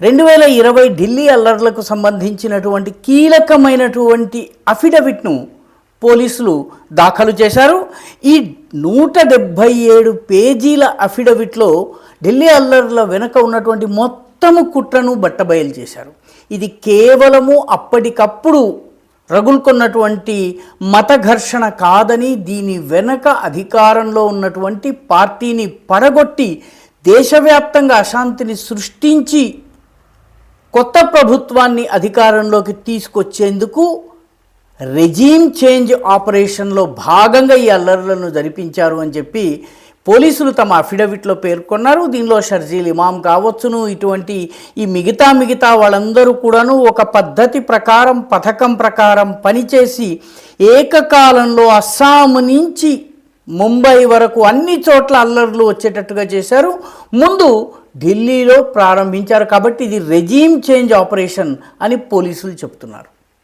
2020 ఢిల్లీ అల్లర్లకు సంబంధించినటువంటి కీలకమైనటువంటి అఫిడవిట్ను పోలీసులు దాఖలు చేశారు. ఈ 177 పేజీల అఫిడవిట్లో ఢిల్లీ అల్లర్ల వెనుక ఉన్నటువంటి మొత్తము కుట్రను బట్టబయలు చేశారు. ఇది కేవలము అప్పటికప్పుడు రగులుకొన్నటువంటి మత ఘర్షణ కాదని, దీని వెనక అధికారంలో ఉన్నటువంటి పార్టీని పడగొట్టి దేశవ్యాప్తంగా అశాంతిని సృష్టించి కొత్త ప్రభుత్వాన్ని అధికారంలోకి తీసుకొచ్చేందుకు రెజీమ్ చేంజ్ ఆపరేషన్లో భాగంగా ఈ అల్లర్లను జరిపించారు అని చెప్పి పోలీసులు తమ అఫిడవిట్లో పేర్కొన్నారు. దీనిలో షర్జీల్ ఇమాం కావచ్చును, ఇటువంటి ఈ మిగతా వాళ్ళందరూ కూడాను ఒక పద్ధతి ప్రకారం, పథకం ప్రకారం పనిచేసి ఏకకాలంలో అస్సాం నుంచి ముంబై వరకు అన్ని చోట్ల అల్లర్లు వచ్చేటట్టుగా చేశారు. ముందు ఢిల్లీలో ప్రారంభించారు. కాబట్టి ఇది రెజీమ్ చేంజ్ ఆపరేషన్ అని పోలీసులు చెప్తున్నారు.